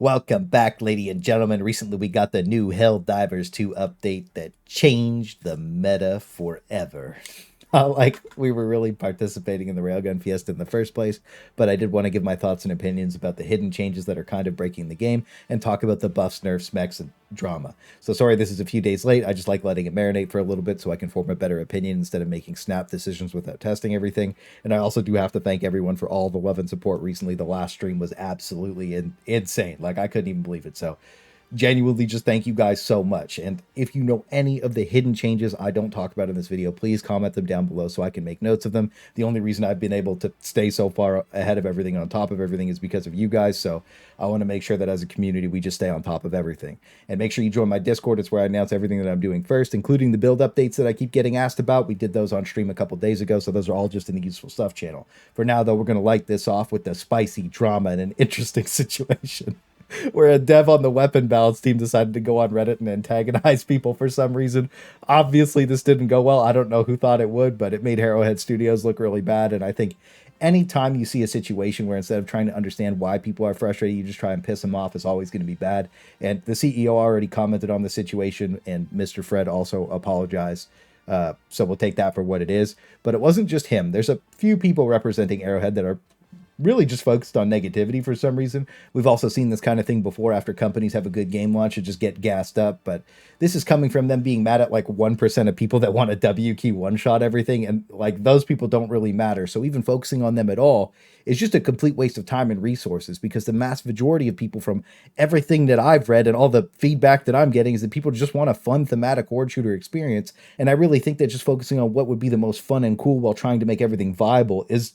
Welcome back, ladies and gentlemen. Recently, we got the new Helldivers 2 update that changed the meta forever. Not like we were really participating in the Railgun Fiesta in the first place, but I did want to give my thoughts and opinions about the hidden changes that are kind of breaking the game and talk about the buffs, nerfs, mechs, and drama. So sorry this is a few days late. I just like letting it marinate for a little bit so I can form a better opinion instead of making snap decisions without testing everything. And I also do have to thank everyone for all the love and support recently. The last stream was absolutely insane. Like, I couldn't even believe it. So genuinely just thank you guys so much. And if you know any of the hidden changes I don't talk about in this video, please comment them down below so I can make notes of them. The only reason I've been able to stay so far ahead of everything, on top of everything, is because of you guys. So I want to make sure that as a community we just stay on top of everything. And make sure you join my Discord. It's where I announce everything that I'm doing first, including the build updates that I keep getting asked about. We did those on stream a couple days ago, so those are all just in the useful stuff channel. For now though, we're going to light this off with the spicy drama and an interesting situation where a dev on the weapon balance team decided to go on Reddit and antagonize people for some reason. Obviously, this didn't go well. I don't know who thought it would, but it made Arrowhead Studios look really bad. And I think anytime you see a situation where instead of trying to understand why people are frustrated, you just try and piss them off, is always going to be bad. And the CEO already commented on the situation, and Mr. Fred also apologized. So we'll take that for what it is. But it wasn't just him. There's a few people representing Arrowhead that are really just focused on negativity for some reason. We've also seen this kind of thing before after companies have a good game launch and just get gassed up, but this is coming from them being mad at like 1% of people that want a W key one-shot everything, and like those people don't really matter. So even focusing on them at all is just a complete waste of time and resources, because the mass majority of people, from everything that I've read and all the feedback that I'm getting, is that people just want a fun thematic horde shooter experience. And I really think that just focusing on what would be the most fun and cool while trying to make everything viable is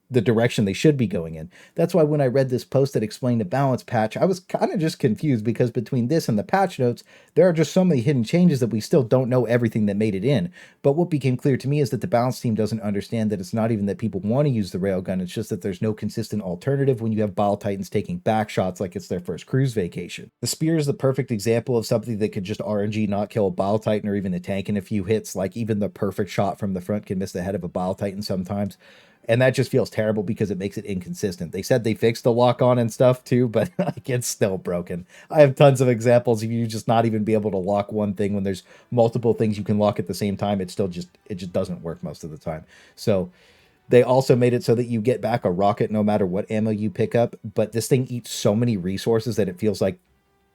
the direction they should be going in. That's why when I read this post that explained the balance patch, I was kind of just confused, because between this and the patch notes, there are just so many hidden changes that we still don't know everything that made it in. But what became clear to me is that the balance team doesn't understand that it's not even that people want to use the railgun, it's just that there's no consistent alternative when you have Bile Titans taking back shots like it's their first cruise vacation. The spear is the perfect example of something that could just RNG not kill a Bile Titan or even a tank in a few hits. Like, even the perfect shot from the front can miss the head of a Bile Titan sometimes. And that just feels terrible because it makes it inconsistent. They said they fixed the lock on and stuff too, but like, it's still broken. I have tons of examples of you just not even be able to lock one thing when there's multiple things you can lock at the same time. It just doesn't work most of the time. So they also made it so that you get back a rocket no matter what ammo you pick up, but this thing eats so many resources that it feels like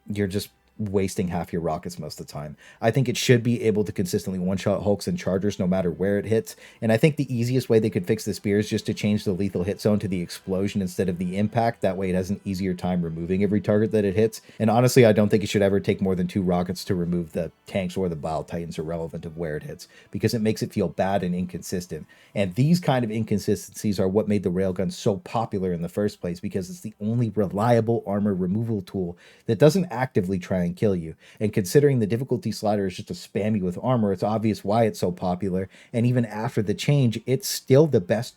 you're just wasting half your rockets most of the time. I think it should be able to consistently one-shot hulks and chargers no matter where it hits, and I think the easiest way they could fix the spear is just to change the lethal hit zone to the explosion instead of the impact. That way it has an easier time removing every target that it hits. And honestly, I don't think it should ever take more than 2 rockets to remove the tanks or the Bile Titans, irrelevant of where it hits, because it makes it feel bad and inconsistent. And these kind of inconsistencies are what made the railgun so popular in the first place, because it's the only reliable armor removal tool that doesn't actively try and kill you. And considering the difficulty slider is just to spam you with armor, it's obvious why it's so popular. And even after the change, it's still the best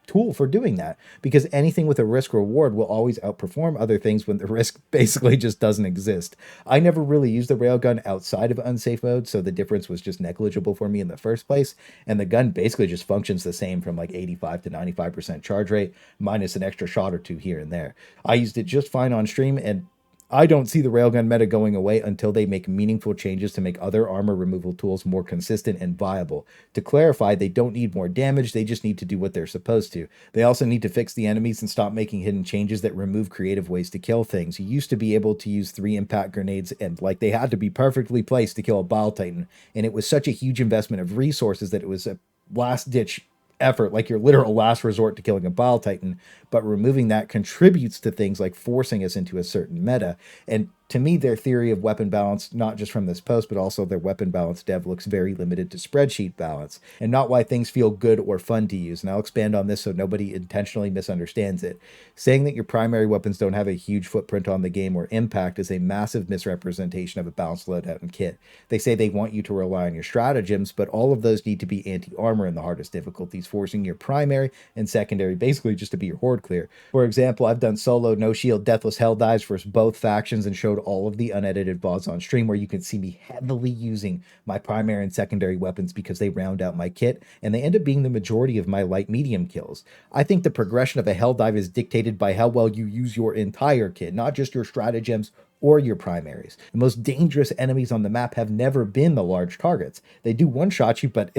tool for doing that, because anything with a risk reward will always outperform other things when the risk basically just doesn't exist. I never really used the railgun outside of unsafe mode, so the difference was just negligible for me in the first place, and the gun basically just functions the same from like 85 to 95% charge rate, minus an extra shot or two here and there. I used it just fine on stream, and I don't see the railgun meta going away until they make meaningful changes to make other armor removal tools more consistent and viable. To clarify, they don't need more damage, they just need to do what they're supposed to. They also need to fix the enemies and stop making hidden changes that remove creative ways to kill things. You used to be able to use 3 impact grenades, and like, they had to be perfectly placed to kill a Bile Titan, and it was such a huge investment of resources that it was a last-ditch effort, like your literal last resort to killing a Bile Titan. But removing that contributes to things like forcing us into a certain meta. And to me, their theory of weapon balance, not just from this post, but also their weapon balance dev, looks very limited to spreadsheet balance, and not why things feel good or fun to use. And I'll expand on this so nobody intentionally misunderstands it. Saying that your primary weapons don't have a huge footprint on the game or impact is a massive misrepresentation of a balanced loadout and kit. They say they want you to rely on your stratagems, but all of those need to be anti-armor in the hardest difficulties, forcing your primary and secondary basically just to be your horde board clear. For example, I've done solo, no shield, deathless Helldives versus both factions and showed all of the unedited VODs on stream where you can see me heavily using my primary and secondary weapons because they round out my kit, and they end up being the majority of my light medium kills. I think the progression of a Helldive is dictated by how well you use your entire kit, not just your stratagems or your primaries. The most dangerous enemies on the map have never been the large targets. They do one-shot you, but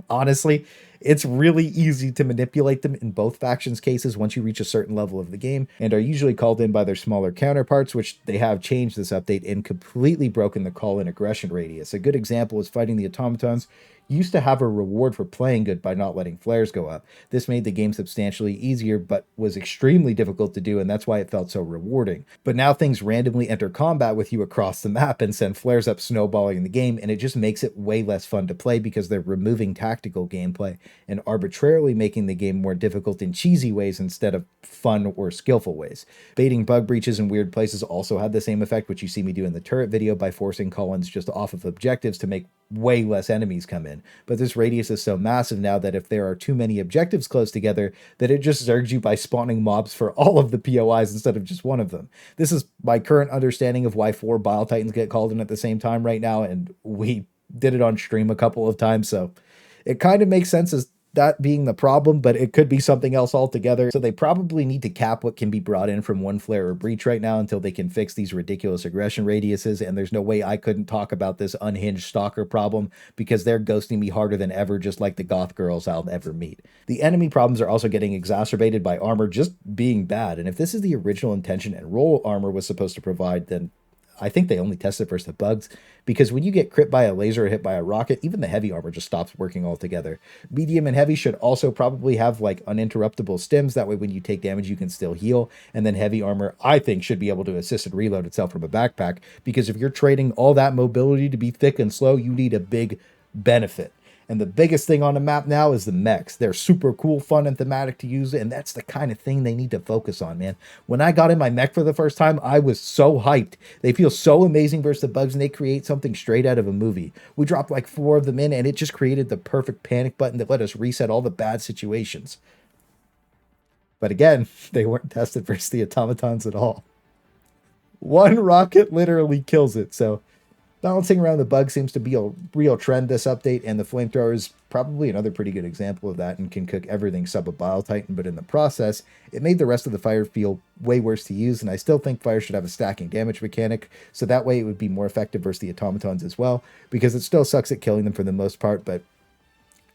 honestly, it's really easy to manipulate them in both factions' cases once you reach a certain level of the game, and are usually called in by their smaller counterparts, which they have changed this update and completely broken the call-in aggression radius. A good example is fighting the automatons. Used to have a reward for playing good by not letting flares go up. This made the game substantially easier, but was extremely difficult to do, and that's why it felt so rewarding. But now things randomly enter combat with you across the map and send flares up snowballing in the game, and it just makes it way less fun to play because they're removing tactical gameplay and arbitrarily making the game more difficult in cheesy ways instead of fun or skillful ways. Baiting bug breaches in weird places also had the same effect, which you see me do in the turret video by forcing call-ins just off of objectives to make way less enemies come in. But this radius is so massive now that if there are too many objectives close together, that it just zergs you by spawning mobs for all of the POIs instead of just one of them. This is my current understanding of why 4 Bile Titans get called in at the same time right now, and we did it on stream a couple of times, so it kind of makes sense as that being the problem, but it could be something else altogether. So they probably need to cap what can be brought in from one flare or breach right now until they can fix these ridiculous aggression radiuses, and there's no way I couldn't talk about this unhinged stalker problem because they're ghosting me harder than ever, just like the goth girls I'll ever meet. The enemy problems are also getting exacerbated by armor just being bad, and if this is the original intention and role armor was supposed to provide, then I think they only tested versus the bugs, because when you get crit by a laser or hit by a rocket, even the heavy armor just stops working altogether. Medium and heavy should also probably have like uninterruptible stims, that way when you take damage you can still heal, and then heavy armor I think should be able to assist and reload itself from a backpack, because if you're trading all that mobility to be thick and slow, you need a big benefit. And the biggest thing on the map now is the mechs. They're super cool, fun, and thematic to use, and that's the kind of thing they need to focus on, man. When I got in my mech for the first time, I was so hyped. They feel so amazing versus the bugs, and they create something straight out of a movie. We dropped like 4 of them in, and it just created the perfect panic button that let us reset all the bad situations. But again, they weren't tested versus the automatons at all. One rocket literally kills it, so balancing around the bug seems to be a real trend this update, and the Flamethrower is probably another pretty good example of that and can cook everything sub a Bile Titan, but in the process, it made the rest of the fire feel way worse to use, and I still think fire should have a stacking damage mechanic, so that way it would be more effective versus the automatons as well, because it still sucks at killing them for the most part, but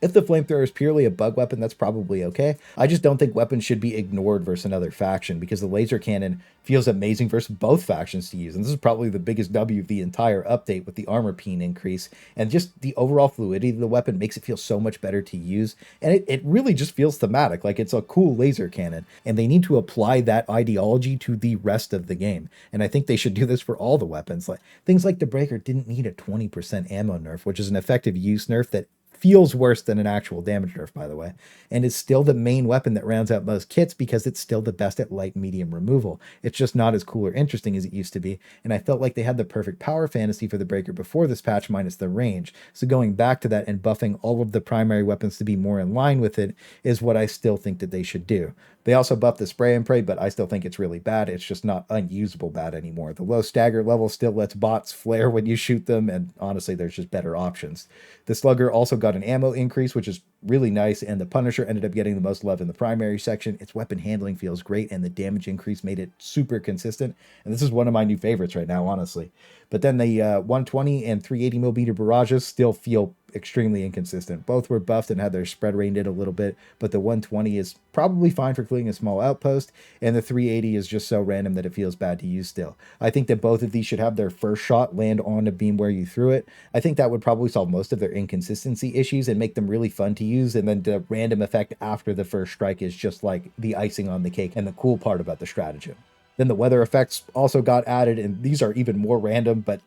if the Flamethrower is purely a bug weapon, that's probably okay. I just don't think weapons should be ignored versus another faction, because the laser cannon feels amazing versus both factions to use. And this is probably the biggest W of the entire update with the armor peen increase. And just the overall fluidity of the weapon makes it feel so much better to use. And it really just feels thematic, like it's a cool laser cannon. And they need to apply that ideology to the rest of the game. And I think they should do this for all the weapons. Like things like the Breaker didn't need a 20% ammo nerf, which is an effective use nerf that feels worse than an actual damage nerf, by the way, and is still the main weapon that rounds out most kits because it's still the best at light medium removal. It's just not as cool or interesting as it used to be, and I felt like they had the perfect power fantasy for the Breaker before this patch minus the range, so going back to that and buffing all of the primary weapons to be more in line with it is what I still think that they should do. They also buffed the spray and pray, but I still think it's really bad. It's just not unusable bad anymore. The low stagger level still lets bots flare when you shoot them, and honestly, there's just better options. The Slugger also got an ammo increase, which is really nice, and the Punisher ended up getting the most love in the primary section. Its weapon handling feels great, and the damage increase made it super consistent, and this is one of my new favorites right now, honestly. But then the 120 and 380mm Barrages still feel extremely inconsistent. Both were buffed and had their spread rate in a little bit, but the 120 is probably fine for clearing a small outpost, and the 380 is just so random that it feels bad to use still. I think that both of these should have their first shot land on a beam where you threw it. I think that would probably solve most of their inconsistency issues and make them really fun to use, and then the random effect after the first strike is just like the icing on the cake and the cool part about the stratagem. Then the weather effects also got added, and these are even more random, but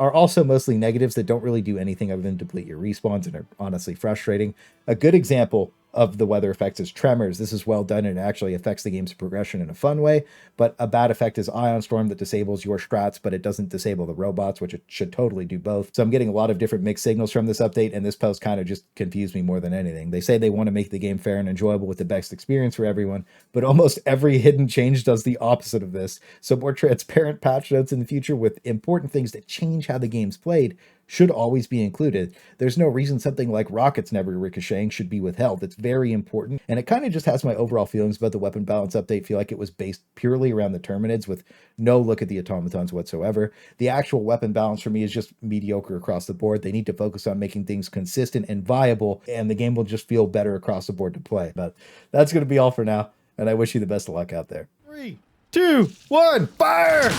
are also mostly negatives that don't really do anything other than deplete your respawns and are honestly frustrating. A good example of the weather effects is tremors. This is well done and it actually affects the game's progression in a fun way. But a bad effect is Ion Storm that disables your strats, but it doesn't disable the robots, which it should totally do both. So I'm getting a lot of different mixed signals from this update, and this post kind of just confused me more than anything. They say they want to make the game fair and enjoyable with the best experience for everyone, but almost every hidden change does the opposite of this. So more transparent patch notes in the future with important things that change how the game's played should always be included. There's no reason something like rockets never ricocheting should be withheld. It's very important, and it kind of just has my overall feelings about the weapon balance update feel like it was based purely around the terminids with no look at the automatons whatsoever. The actual weapon balance for me is just mediocre across the board. They need to focus on making things consistent and viable, and the game will just feel better across the board to play. But that's going to be all for now, and I wish you the best of luck out there. 3, 2, 1, fire!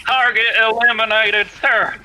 Target eliminated, sir.